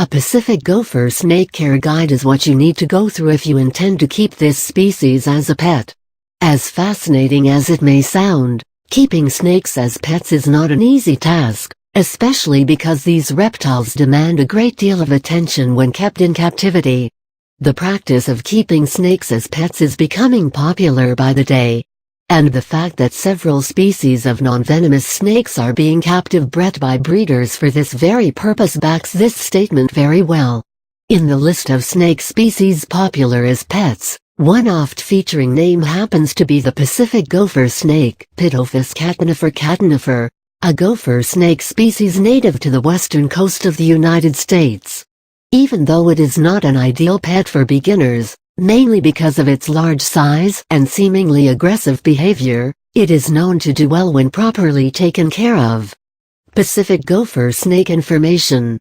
A Pacific gopher snake care guide is what you need to go through if you intend to keep this species as a pet. As fascinating as it may sound, keeping snakes as pets is not an easy task, especially because these reptiles demand a great deal of attention when kept in captivity. The practice of keeping snakes as pets is becoming popular by the day. And the fact that several species of non-venomous snakes are being captive bred by breeders for this very purpose backs this statement very well. In the list of snake species popular as pets, one oft-featuring name happens to be the Pacific gopher snake, Pitophis catenifer, a gopher snake species native to the western coast of the United States. Even though it is not an ideal pet for beginners, mainly because of its large size and seemingly aggressive behavior, it is known to do well when properly taken care of. Pacific gopher snake information.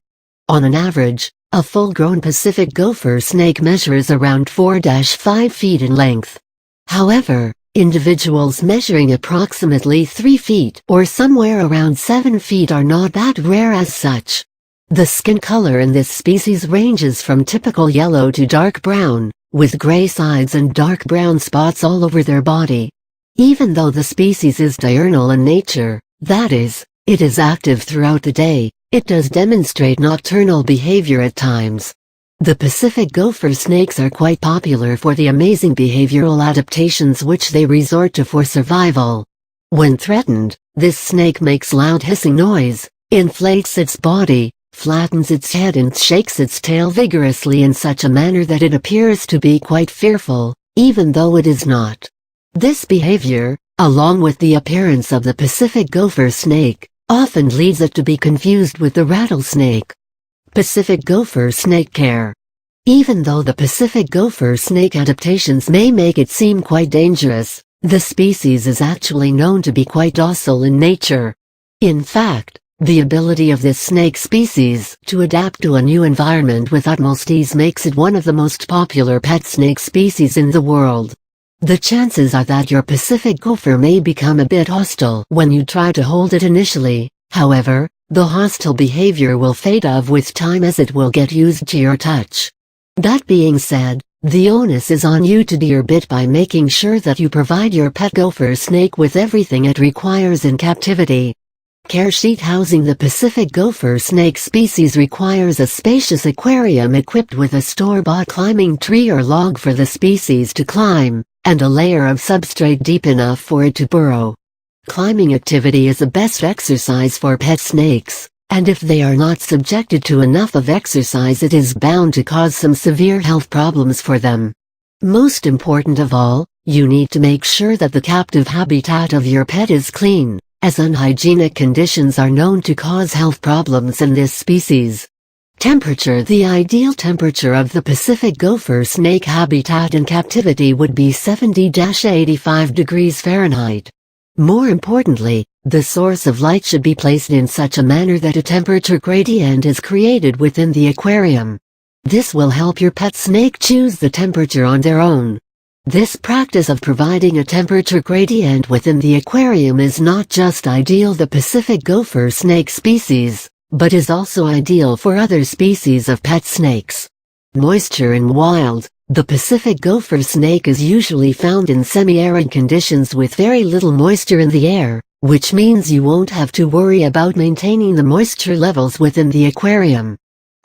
On an average, a full-grown Pacific gopher snake measures around 4-5 feet in length. However, individuals measuring approximately 3 feet or somewhere around 7 feet are not that rare as such. The skin color in this species ranges from typical yellow to dark brown, with gray sides and dark brown spots all over their body. Even though the species is diurnal in nature, that is, it is active throughout the day, it does demonstrate nocturnal behavior at times. The Pacific gopher snakes are quite popular for the amazing behavioral adaptations which they resort to for survival. When threatened, this snake makes loud hissing noise, inflates its body, flattens its head and shakes its tail vigorously in such a manner that it appears to be quite fearful, even though it is not. This behavior, along with the appearance of the Pacific gopher snake, often leads it to be confused with the rattlesnake. Pacific gopher snake care. Even though the Pacific gopher snake adaptations may make it seem quite dangerous, the species is actually known to be quite docile in nature. In fact, the ability of this snake species to adapt to a new environment with utmost ease makes it one of the most popular pet snake species in the world. The chances are that your Pacific gopher may become a bit hostile when you try to hold it initially. However, the hostile behavior will fade off with time as it will get used to your touch. That being said, the onus is on you to do your bit by making sure that you provide your pet gopher snake with everything it requires in captivity. Care sheet housing. The Pacific gopher snake species requires a spacious aquarium equipped with a store-bought climbing tree or log for the species to climb, and a layer of substrate deep enough for it to burrow. Climbing activity is the best exercise for pet snakes, and if they are not subjected to enough of exercise it is bound to cause some severe health problems for them. Most important of all, you need to make sure that the captive habitat of your pet is clean, as unhygienic conditions are known to cause health problems in this species. Temperature. The ideal temperature of the Pacific gopher snake habitat in captivity would be 70-85 degrees Fahrenheit. More importantly, the source of light should be placed in such a manner that a temperature gradient is created within the aquarium. This will help your pet snake choose the temperature on their own. This practice of providing a temperature gradient within the aquarium is not just ideal for the Pacific gopher snake species, but is also ideal for other species of pet snakes. Moisture in wild. The Pacific gopher snake is usually found in semi-arid conditions with very little moisture in the air, which means you won't have to worry about maintaining the moisture levels within the aquarium.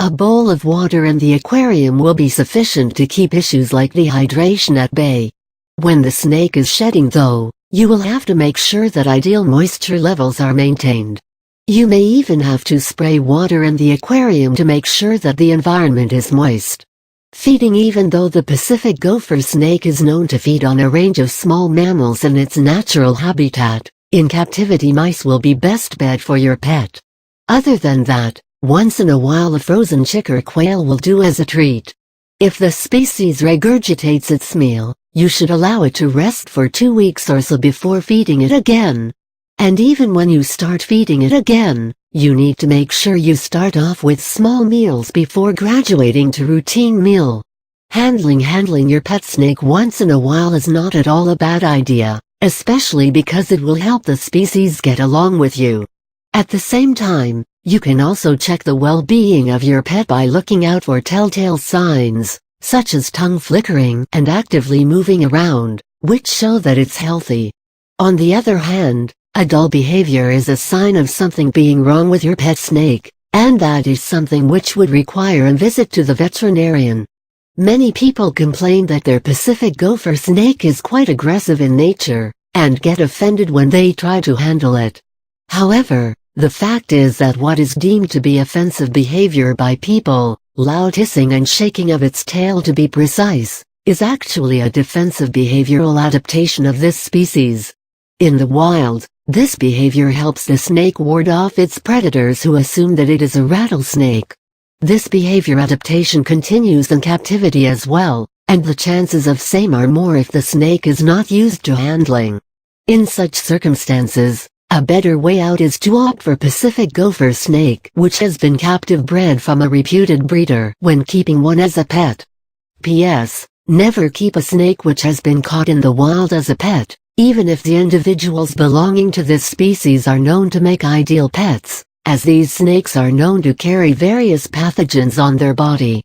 A bowl of water in the aquarium will be sufficient to keep issues like dehydration at bay. When the snake is shedding though, you will have to make sure that ideal moisture levels are maintained. You may even have to spray water in the aquarium to make sure that the environment is moist. Feeding. Even though the Pacific gopher snake is known to feed on a range of small mammals in its natural habitat, in captivity mice will be best bed for your pet. Other than that, once in a while a frozen chick or quail will do as a treat. If the species regurgitates its meal, you should allow it to rest for 2 weeks or so before feeding it again. And even when you start feeding it again, you need to make sure you start off with small meals before graduating to routine meal. Handling your pet snake once in a while is not at all a bad idea, especially because it will help the species get along with you. At the same time, You can also check the well-being of your pet by looking out for telltale signs, such as tongue flickering and actively moving around, which show that it's healthy. On the other hand, a dull behavior is a sign of something being wrong with your pet snake, and that is something which would require a visit to the veterinarian. Many people complain that their Pacific gopher snake is quite aggressive in nature, and get offended when they try to handle it. However, the fact is that what is deemed to be offensive behavior by people, loud hissing and shaking of its tail to be precise, is actually a defensive behavioral adaptation of this species. In the wild, this behavior helps the snake ward off its predators who assume that it is a rattlesnake. This behavior adaptation continues in captivity as well, and the chances of same are more if the snake is not used to handling. In such circumstances, a better way out is to opt for Pacific gopher snake which has been captive bred from a reputed breeder when keeping one as a pet. P.S. Never keep a snake which has been caught in the wild as a pet, even if the individuals belonging to this species are known to make ideal pets, as these snakes are known to carry various pathogens on their body.